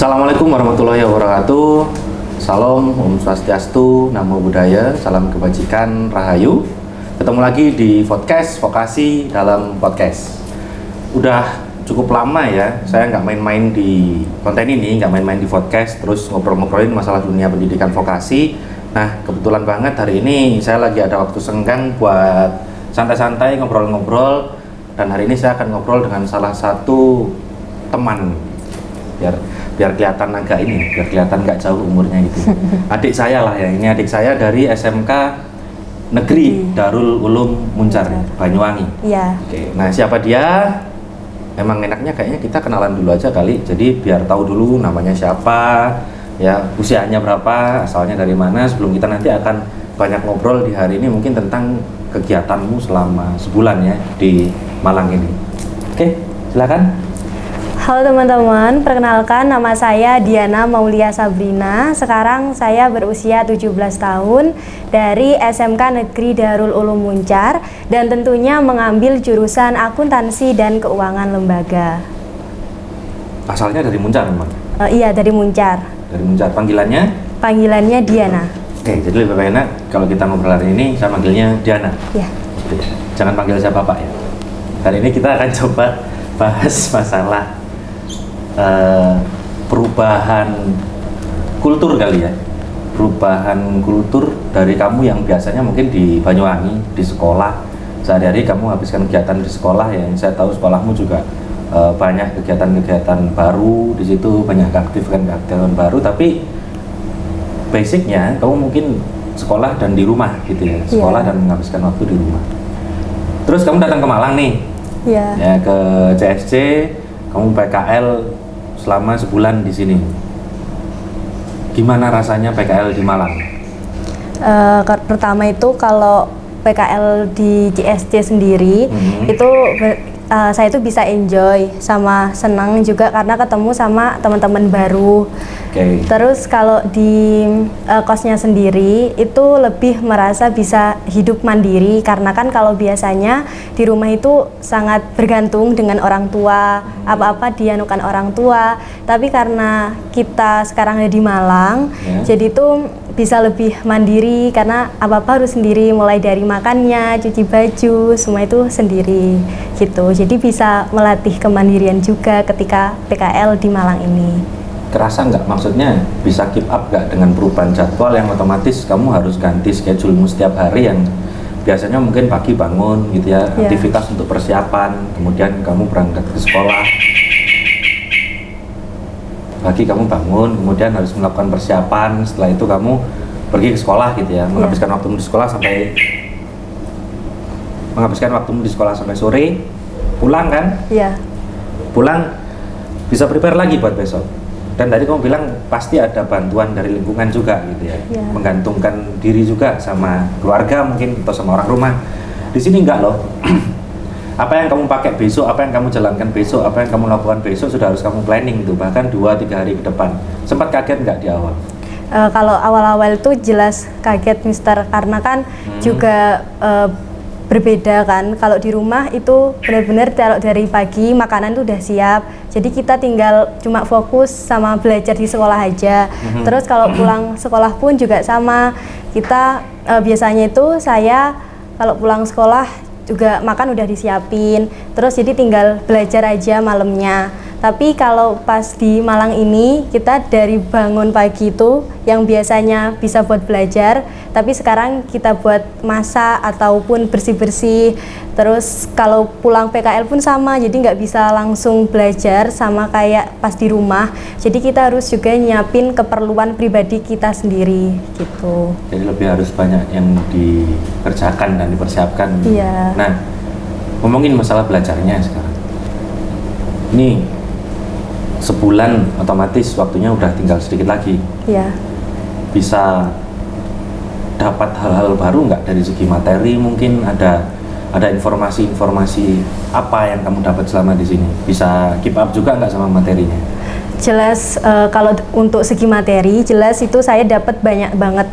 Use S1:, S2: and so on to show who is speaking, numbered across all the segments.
S1: Assalamualaikum warahmatullahi wabarakatuh. Salam, Om Swastiastu, Namo Buddhaya, salam kebajikan, Rahayu. Ketemu lagi di podcast Vokasi dalam Podcast. Udah cukup lama ya, saya nggak main-main di konten ini, nggak main-main di podcast, terus ngobrol-ngobrolin masalah dunia pendidikan vokasi. Nah, kebetulan banget hari ini saya lagi ada waktu senggang buat santai-santai ngobrol-ngobrol. Dan hari ini saya akan ngobrol dengan salah satu teman, biar kelihatan agak ini, biar kelihatan nggak jauh umurnya gitu. Adik saya lah ya, ini adik saya dari SMK Negeri Darul Ulum Muncar, Banyuwangi.
S2: Iya.
S1: Oke, nah siapa dia? Emang enaknya kayaknya kita kenalan dulu aja kali, jadi biar tahu dulu namanya siapa, ya usianya berapa, asalnya dari mana, sebelum kita nanti akan banyak ngobrol di hari ini mungkin tentang kegiatanmu selama sebulan ya di Malang ini. Oke, silakan.
S2: Halo teman-teman, perkenalkan nama saya Diana Maulia Sabrina. Sekarang saya berusia 17 tahun dari SMK Negeri Darul Ulum Muncar dan tentunya mengambil jurusan akuntansi dan keuangan lembaga.
S1: Asalnya dari Muncar memang?
S2: Iya, dari Muncar.
S1: Dari Muncar, panggilannya?
S2: Panggilannya Diana.
S1: Oke, jadi lebih enak kalau kita ngobrol hari ini saya manggilnya Diana.
S2: Iya.
S1: Jangan panggil saya Bapak ya. Hari ini kita akan coba bahas masalah perubahan kultur kali ya, perubahan kultur dari kamu yang biasanya mungkin di Banyuwangi, di sekolah sehari-hari kamu habiskan kegiatan di sekolah ya. Saya tahu sekolahmu juga banyak kegiatan-kegiatan baru di situ, banyak keaktifan baru, tapi basicnya kamu mungkin sekolah dan di rumah gitu ya, sekolah dan menghabiskan waktu di rumah. Terus kamu datang ke Malang nih, ya ke CSC, kamu PKL selama sebulan di sini. Gimana rasanya PKL di Malang?
S2: Pertama itu kalau PKL di CSC sendiri itu saya itu bisa enjoy sama senang juga karena ketemu sama teman-teman baru. Terus kalau di kosnya sendiri itu lebih merasa bisa hidup mandiri karena kan kalau biasanya di rumah itu sangat bergantung dengan orang tua, apa-apa dianukan orang tua. Tapi karena kita sekarang ada di Malang, jadi itu bisa lebih mandiri karena apa-apa harus sendiri, mulai dari makannya, cuci baju, semua itu sendiri gitu. Jadi bisa melatih kemandirian juga ketika PKL di Malang ini.
S1: Kerasa nggak, maksudnya bisa keep up nggak dengan perubahan jadwal yang otomatis kamu harus ganti schedule-mu setiap hari yang biasanya mungkin pagi bangun gitu ya, aktivitas untuk persiapan, kemudian kamu berangkat ke sekolah, pagi kamu bangun, kemudian harus melakukan persiapan, setelah itu kamu pergi ke sekolah gitu ya, menghabiskan waktumu di sekolah sampai sore, pulang kan?
S2: Iya.
S1: Pulang bisa prepare lagi buat besok. Dan tadi kamu bilang pasti ada bantuan dari lingkungan juga gitu ya, menggantungkan diri juga sama keluarga mungkin atau sama orang rumah. Di sini enggak loh. Apa yang kamu pakai besok, apa yang kamu jalankan besok, apa yang kamu lakukan besok sudah harus kamu planning tuh, bahkan 2-3 hari ke depan. Sempat kaget nggak di awal?
S2: Kalau awal-awal itu jelas kaget Mister, karena kan juga berbeda kan. Kalau di rumah itu benar-benar kalau dari pagi makanan itu udah siap, jadi kita tinggal cuma fokus sama belajar di sekolah aja. Terus kalau pulang sekolah pun juga sama, kita biasanya itu saya kalau pulang sekolah juga makan udah disiapin, terus jadi tinggal belajar aja malamnya. Tapi kalau pas di Malang ini kita dari bangun pagi itu yang biasanya bisa buat belajar, tapi sekarang kita buat masak ataupun bersih-bersih. Terus kalau pulang PKL pun sama, jadi nggak bisa langsung belajar sama kayak pas di rumah. Jadi kita harus juga nyiapin keperluan pribadi kita sendiri gitu.
S1: Jadi lebih harus banyak yang dikerjakan dan dipersiapkan.
S2: Iya.
S1: Nah, ngomongin masalah belajarnya sekarang. Nih, sebulan otomatis waktunya udah tinggal sedikit lagi.
S2: Iya.
S1: Bisa dapat hal-hal baru nggak dari segi materi? Mungkin ada informasi-informasi apa yang kamu dapat selama di sini? Bisa keep up juga nggak sama materinya?
S2: Jelas kalau untuk segi materi, jelas itu saya dapat banyak banget,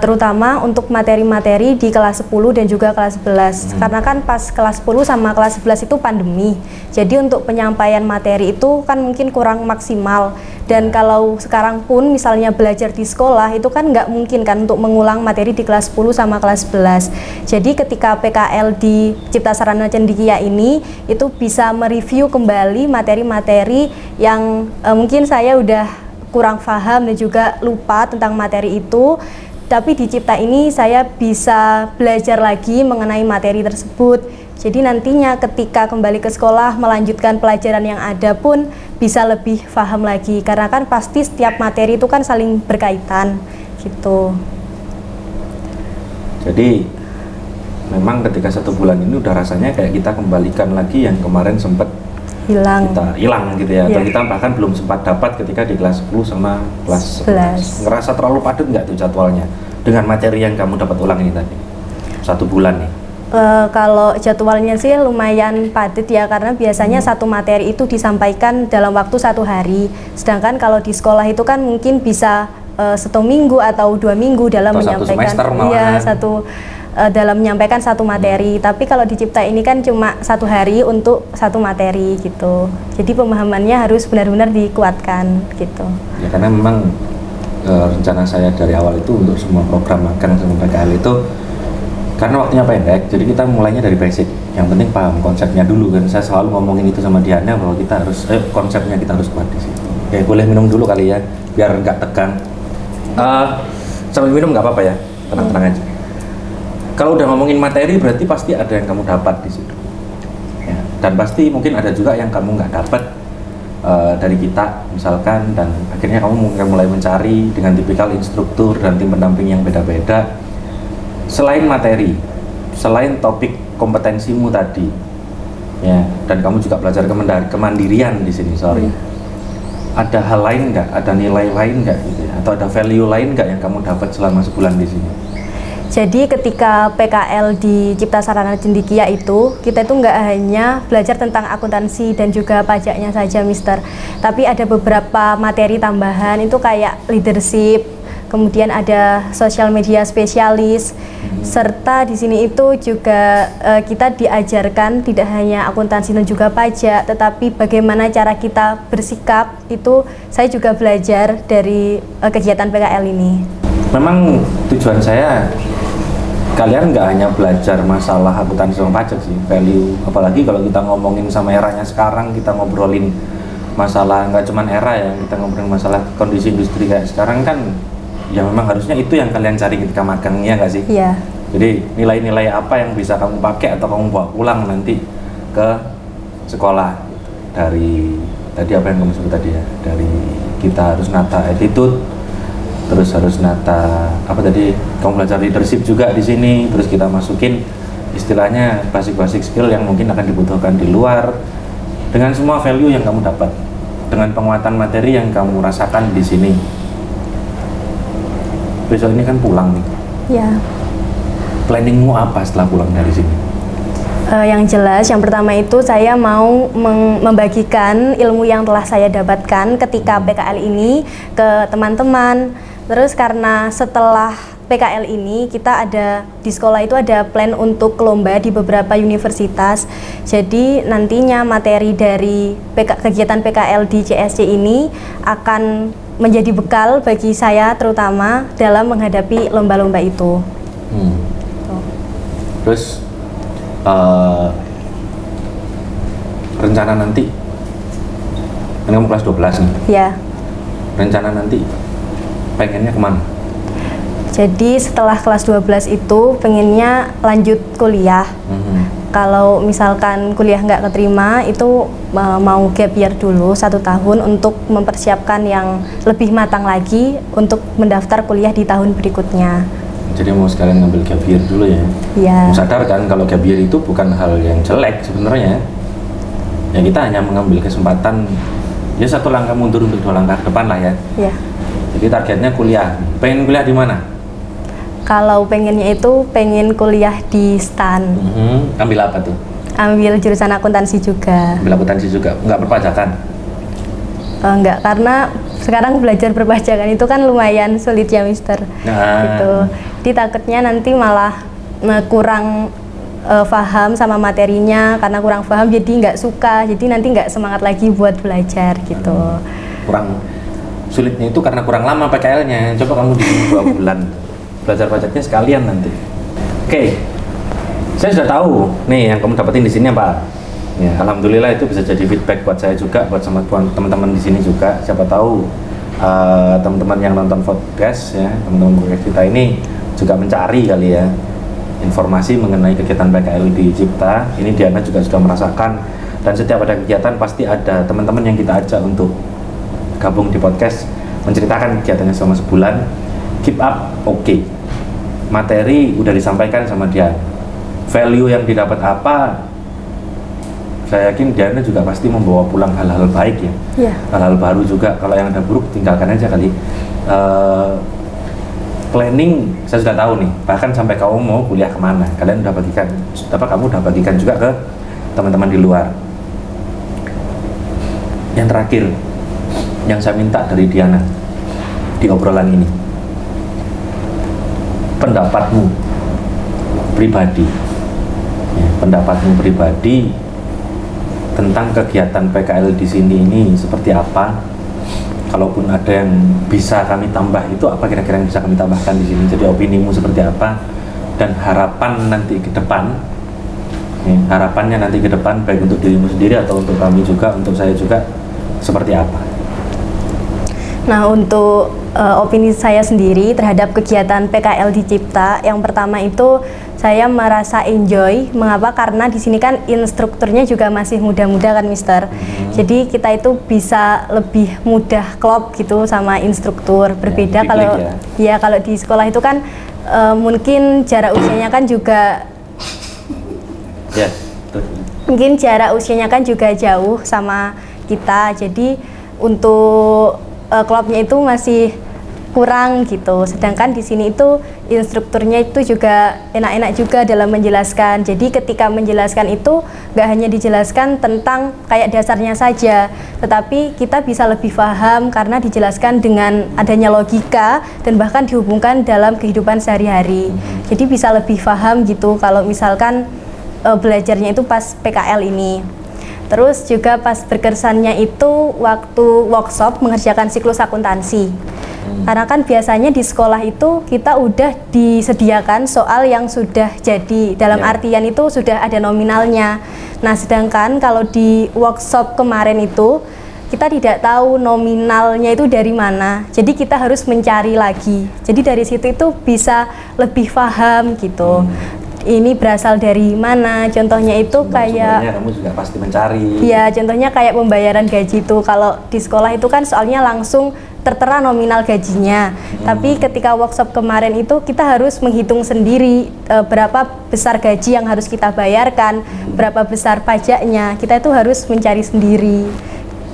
S2: terutama untuk materi-materi di kelas 10 dan juga kelas 11. Karena kan pas kelas 10 sama kelas 11 itu pandemi, jadi untuk penyampaian materi itu kan mungkin kurang maksimal. Dan kalau sekarang pun misalnya belajar di sekolah itu kan nggak mungkin kan untuk mengulang materi di kelas 10 sama kelas 11. Jadi ketika PKL di Cipta Sarana Cendekia ini itu bisa mereview kembali materi-materi yang mungkin saya udah kurang paham dan juga lupa tentang materi itu. Tapi di Cipta ini saya bisa belajar lagi mengenai materi tersebut. Jadi nantinya ketika kembali ke sekolah melanjutkan pelajaran yang ada pun bisa lebih paham lagi. Karena kan pasti setiap materi itu kan saling berkaitan gitu.
S1: Jadi memang ketika 1 bulan ini udah rasanya kayak kita kembalikan lagi yang kemarin sempat kita hilang gitu ya. Atau kita bahkan belum sempat dapat ketika di kelas 10 sama kelas 11. Ngerasa terlalu padat nggak tuh jadwalnya dengan materi yang kamu dapat ulang ini tadi 1 bulan nih?
S2: Kalau jadwalnya sih lumayan padat ya, karena biasanya satu materi itu disampaikan dalam waktu 1 hari. Sedangkan kalau di sekolah itu kan mungkin bisa 1 minggu atau 2 minggu dalam
S1: atau
S2: menyampaikan.
S1: 1 semester
S2: Iya, dalam menyampaikan 1 materi. Tapi kalau di Cipta ini kan cuma 1 hari untuk 1 materi gitu. Jadi pemahamannya harus benar-benar dikuatkan gitu.
S1: Ya karena memang rencana saya dari awal itu untuk semua program magang sama PKL itu karena waktunya pendek, jadi kita mulainya dari basic. Yang penting paham konsepnya dulu kan. Saya selalu ngomongin itu sama Diana bahwa kita harus konsepnya kita harus kuat di situ. Oke, boleh minum dulu kali ya, biar nggak tegang. Sambil minum nggak apa-apa ya, tenang-tenang aja. Kalau udah ngomongin materi berarti pasti ada yang kamu dapat di situ. Ya, dan pasti mungkin ada juga yang kamu nggak dapat dari kita misalkan, dan akhirnya kamu mulai mencari dengan tipikal instruktur dan tim pendamping yang beda-beda. Selain materi, selain topik kompetensimu tadi, ya, dan kamu juga belajar kemandirian di sini, ada hal lain nggak, ada nilai lain nggak, gitu ya? Atau ada value lain nggak yang kamu dapat selama sebulan di sini?
S2: Jadi ketika PKL di Cipta Sarana Cendekia itu, kita itu nggak hanya belajar tentang akuntansi dan juga pajaknya saja, Mister. Tapi ada beberapa materi tambahan itu kayak leadership, kemudian ada sosial media spesialis, serta di sini itu juga kita diajarkan tidak hanya akuntansi dan juga pajak, tetapi bagaimana cara kita bersikap itu saya juga belajar dari kegiatan PKL ini. Memang
S1: tujuan saya kalian nggak hanya belajar masalah akuntansi sama pajak sih, value, apalagi kalau kita ngomongin sama eranya sekarang, kita ngobrolin masalah nggak cuman era ya, kita ngobrolin masalah kondisi industri kayak sekarang kan. Ya memang harusnya itu yang kalian cari ketika magangnya nggak sih?
S2: Iya.
S1: Jadi nilai-nilai apa yang bisa kamu pakai atau kamu bawa pulang nanti ke sekolah. Dari tadi apa yang kamu sebut tadi ya, dari kita harus nata attitude, terus harus nata apa tadi, kamu belajar leadership juga di sini, terus kita masukin istilahnya basic skill yang mungkin akan dibutuhkan di luar, dengan semua value yang kamu dapat, dengan penguatan materi yang kamu rasakan di sini. Besok ini kan pulang nih.
S2: Ya.
S1: Planningmu apa setelah pulang dari sini?
S2: Yang jelas, yang pertama itu saya mau membagikan ilmu yang telah saya dapatkan ketika PKL ini ke teman-teman. Terus karena setelah PKL ini kita ada di sekolah itu ada plan untuk lomba di beberapa universitas. Jadi nantinya materi dari kegiatan PKL di CSC ini akan menjadi bekal bagi saya terutama dalam menghadapi lomba-lomba itu.
S1: Terus rencana nanti, kan kamu kelas 12 nih?
S2: Ya.
S1: Rencana nanti pengennya kemana?
S2: Jadi setelah kelas 12 itu pengennya lanjut kuliah. Kalau misalkan kuliah nggak keterima itu mau gap year dulu 1 tahun untuk mempersiapkan yang lebih matang lagi untuk mendaftar kuliah di tahun berikutnya.
S1: Jadi mau sekalian ngambil gap year dulu ya?
S2: Iya.
S1: Sadar kan kalau gap year itu bukan hal yang jelek sebenarnya. Ya kita hanya mengambil kesempatan ya 1 langkah mundur untuk 2 langkah ke depan lah ya.
S2: Iya.
S1: Jadi targetnya kuliah. Pengen kuliah di mana?
S2: Kalau pengennya itu pengen kuliah di STAN.
S1: Ambil apa tuh?
S2: Ambil jurusan akuntansi juga.
S1: Ambil akuntansi juga, nggak berpajakan?
S2: Enggak, karena sekarang belajar berpajakan itu kan lumayan sulit ya, Mister. Gitu. Jadi takutnya nanti malah kurang paham sama materinya, karena kurang paham jadi nggak suka, jadi nanti nggak semangat lagi buat belajar gitu.
S1: sulitnya itu karena kurang lama PKL-nya. Coba kamu di 2 bulan belajar pajaknya sekalian nanti. Oke, saya sudah tahu nih yang kamu dapetin di sini apa. Ya, alhamdulillah itu bisa jadi feedback buat saya juga, buat sama teman-teman di sini juga. Siapa tahu teman-teman yang nonton podcast ya, teman-teman podcast kita ini juga mencari kali ya informasi mengenai kegiatan PKL di Cipta. Ini Diana juga sudah merasakan, dan setiap ada kegiatan pasti ada teman-teman yang kita ajak untuk gabung di podcast, menceritakan kegiatannya selama sebulan. Keep up, oke. Materi udah disampaikan sama dia. Value yang didapat apa? Saya yakin Diana juga pasti membawa pulang hal-hal baik ya.
S2: Yeah.
S1: Hal-hal baru juga. Kalau yang ada buruk tinggalkan aja kali. Planning saya sudah tahu nih. Bahkan sampai kamu mau kuliah kemana, kalian udah bagikan. Kamu udah bagikan juga ke teman-teman di luar. Yang terakhir, yang saya minta dari Diana di obrolan ini, pendapatmu pribadi ya, pendapatmu pribadi tentang kegiatan PKL di sini ini seperti apa? Kalaupun ada yang bisa kami tambah, itu apa kira-kira yang bisa kami tambahkan di sini? Jadi opinimu seperti apa, dan harapan nanti ke depan, ya, harapannya nanti ke depan baik untuk dirimu sendiri atau untuk kami juga, untuk saya juga, seperti apa?
S2: Nah, untuk opini saya sendiri terhadap kegiatan PKL di Cipta, yang pertama itu saya merasa enjoy. Mengapa? Karena di sini kan instrukturnya juga masih muda-muda kan, Mister. Jadi kita itu bisa lebih mudah klop gitu sama instruktur. Berbeda kalau ya kalau di sekolah itu kan mungkin jarak usianya kan juga mungkin jarak usianya kan juga jauh sama kita. Jadi untuk klubnya itu masih kurang gitu. Sedangkan di sini itu instrukturnya itu juga enak-enak juga dalam menjelaskan. Jadi ketika menjelaskan itu nggak hanya dijelaskan tentang kayak dasarnya saja, tetapi kita bisa lebih paham karena dijelaskan dengan adanya logika dan bahkan dihubungkan dalam kehidupan sehari-hari. Jadi bisa lebih paham gitu kalau misalkan belajarnya itu pas PKL ini. Terus juga pas berkesannya itu waktu workshop mengerjakan siklus akuntansi. Karena kan biasanya di sekolah itu kita udah disediakan soal yang sudah jadi, dalam artian itu sudah ada nominalnya. Nah, sedangkan kalau di workshop kemarin itu kita tidak tahu nominalnya itu dari mana. Jadi kita harus mencari lagi. Jadi dari situ itu bisa lebih paham gitu. Ini berasal dari mana? Contohnya itu kayak
S1: kamu juga pasti mencari.
S2: Iya, contohnya kayak pembayaran gaji itu. Kalau di sekolah itu kan soalnya langsung tertera nominal gajinya. Tapi ketika workshop kemarin itu kita harus menghitung sendiri berapa besar gaji yang harus kita bayarkan, berapa besar pajaknya. Kita itu harus mencari sendiri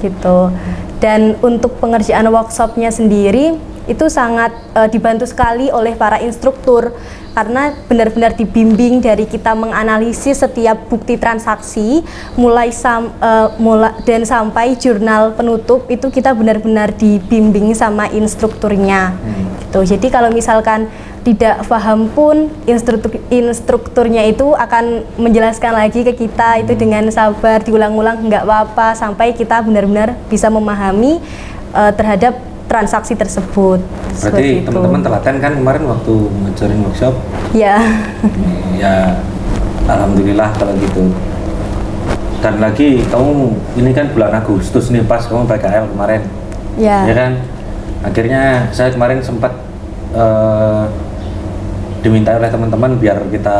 S2: gitu. Dan untuk pengerjaan workshopnya sendiri itu sangat dibantu sekali oleh para instruktur, karena benar-benar dibimbing dari kita menganalisis setiap bukti transaksi dan sampai jurnal penutup itu kita benar-benar dibimbing sama instrukturnya gitu. Jadi kalau misalkan tidak paham pun instrukturnya itu akan menjelaskan lagi ke kita itu dengan sabar, diulang-ulang nggak apa-apa sampai kita benar-benar bisa memahami terhadap transaksi tersebut.
S1: Berarti teman-teman telaten kan kemarin waktu ngajarin workshop?
S2: Ya.
S1: Ya, alhamdulillah kalau gitu. Dan lagi kamu ini kan bulan Agustus nih, pas kamu PKL kemarin.
S2: Ya.
S1: Ya kan? Akhirnya saya kemarin sempat diminta oleh teman-teman biar kita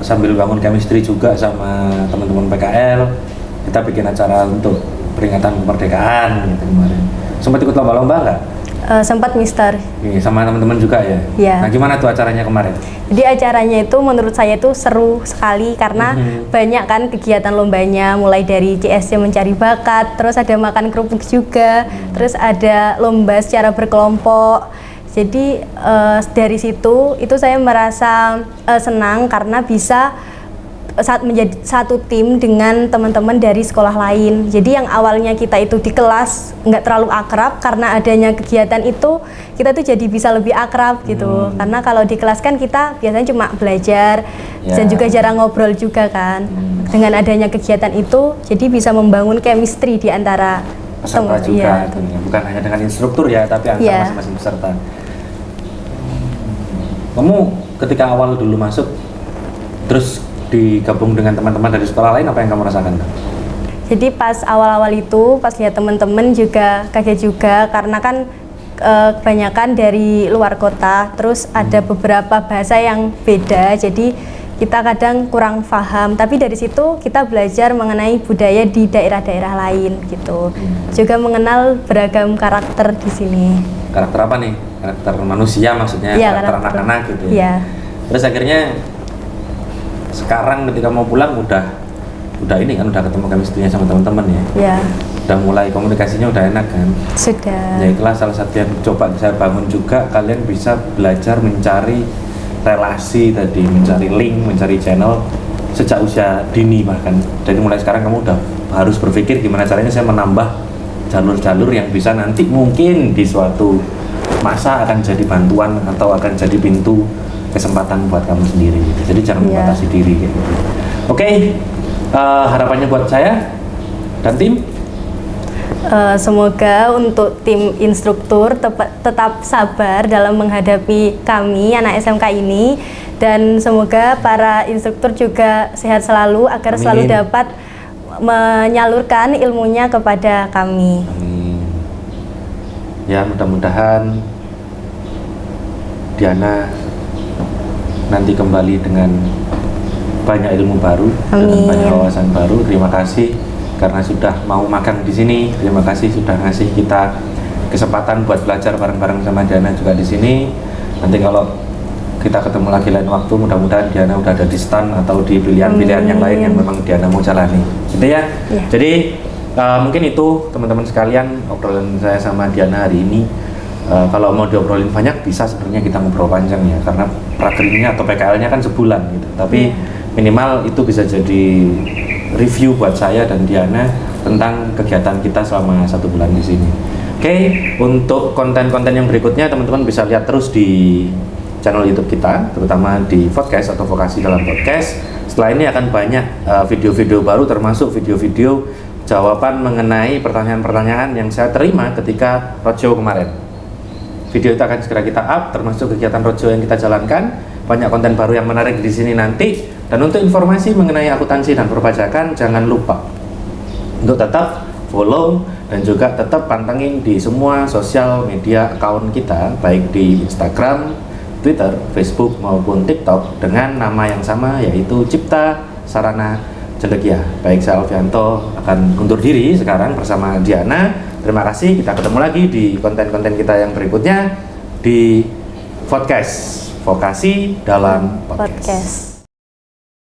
S1: sambil bangun chemistry juga sama teman-teman PKL. Kita bikin acara untuk peringatan kemerdekaan gitu kemarin. Sempat ikut lomba-lomba nggak?
S2: Sempat, Mister.
S1: Sama teman-teman juga ya?
S2: Iya.
S1: Nah, gimana tuh acaranya kemarin?
S2: Jadi acaranya itu menurut saya itu seru sekali karena banyak kan kegiatan lombanya, mulai dari CSC mencari bakat, terus ada makan kerupuk juga, terus ada lomba secara berkelompok. Jadi dari situ itu saya merasa senang karena bisa menjadi satu tim dengan teman-teman dari sekolah lain. Jadi yang awalnya kita itu di kelas nggak terlalu akrab, karena adanya kegiatan itu kita tuh jadi bisa lebih akrab gitu. Karena kalau di kelas kan kita biasanya cuma belajar dan juga jarang ngobrol juga kan. Dengan adanya kegiatan itu jadi bisa membangun chemistry di antara
S1: peserta
S2: Teman,
S1: juga,
S2: iya,
S1: bukan hanya dengan instruktur ya, tapi antar
S2: Iya.
S1: masing-masing peserta. Kamu ketika awal dulu masuk, terus digabung dengan teman-teman dari sekolah lain, apa yang kamu rasakan?
S2: Jadi pas awal-awal itu, pas lihat teman-teman juga kaget juga karena kan kebanyakan dari luar kota, terus ada beberapa bahasa yang beda, jadi kita kadang kurang paham. Tapi dari situ kita belajar mengenai budaya di daerah-daerah lain gitu. Juga mengenal beragam karakter di sini.
S1: Karakter apa nih? Karakter manusia maksudnya,
S2: Iya,
S1: karakter anak-anak gitu ya.
S2: Iya.
S1: Terus akhirnya sekarang ketika mau pulang udah ini kan, udah ketemu chemistry-nya sama teman-teman ya.
S2: Iya.
S1: Udah mulai komunikasinya udah enak kan.
S2: Sudah.
S1: Ya itulah salah satu yang coba saya bangun juga, kalian bisa belajar mencari relasi tadi, mencari link, mencari channel sejak usia dini bahkan. Jadi mulai sekarang kamu udah harus berpikir gimana caranya saya menambah jalur-jalur yang bisa nanti mungkin di suatu masa akan jadi bantuan atau akan jadi pintu kesempatan buat kamu sendiri gitu. Jadi jangan membatasi diri gitu. Oke, harapannya buat saya dan tim,
S2: semoga untuk tim instruktur tetap sabar dalam menghadapi kami anak SMK ini, dan semoga para instruktur juga sehat selalu agar
S1: Amin.
S2: selalu dapat menyalurkan ilmunya kepada kami.
S1: amin. Ya mudah-mudahan Diana nanti kembali dengan banyak ilmu baru, dengan
S2: Amin.
S1: banyak wawasan baru. Terima kasih karena sudah mau magang di sini. Terima kasih sudah ngasih kita kesempatan buat belajar bareng-bareng sama Diana juga di sini. Nanti kalau kita ketemu lagi lain waktu, mudah-mudahan Diana udah ada di stand atau di pilihan-pilihan yang lain yang memang Diana mau jalani. Gitu ya.
S2: Iya.
S1: Jadi mungkin itu teman-teman sekalian obrolan saya sama Diana hari ini. Kalau mau diobrolin banyak bisa sebenarnya kita ngobrol panjang ya, karena prakerja atau PKL-nya kan sebulan gitu. Tapi minimal itu bisa jadi review buat saya dan Diana tentang kegiatan kita selama 1 bulan di sini. Oke, untuk konten-konten yang berikutnya teman-teman bisa lihat terus di channel YouTube kita, terutama di podcast atau vokasi dalam podcast. Setelah ini akan banyak video-video baru, termasuk video-video jawaban mengenai pertanyaan-pertanyaan yang saya terima ketika roadshow kemarin. Video itu akan segera kita up, termasuk kegiatan roadshow yang kita jalankan. Banyak konten baru yang menarik di sini nanti. Dan untuk informasi mengenai akuntansi dan perpajakan, jangan lupa untuk tetap follow dan juga tetap pantengin di semua sosial media account kita, baik di Instagram, Twitter, Facebook maupun TikTok dengan nama yang sama, yaitu Cipta Sarana Cendekia. Baik, saya Alfianto akan undur diri sekarang bersama Diana. Terima kasih, kita ketemu lagi di konten-konten kita yang berikutnya di podcast Vokasi dalam Podcast.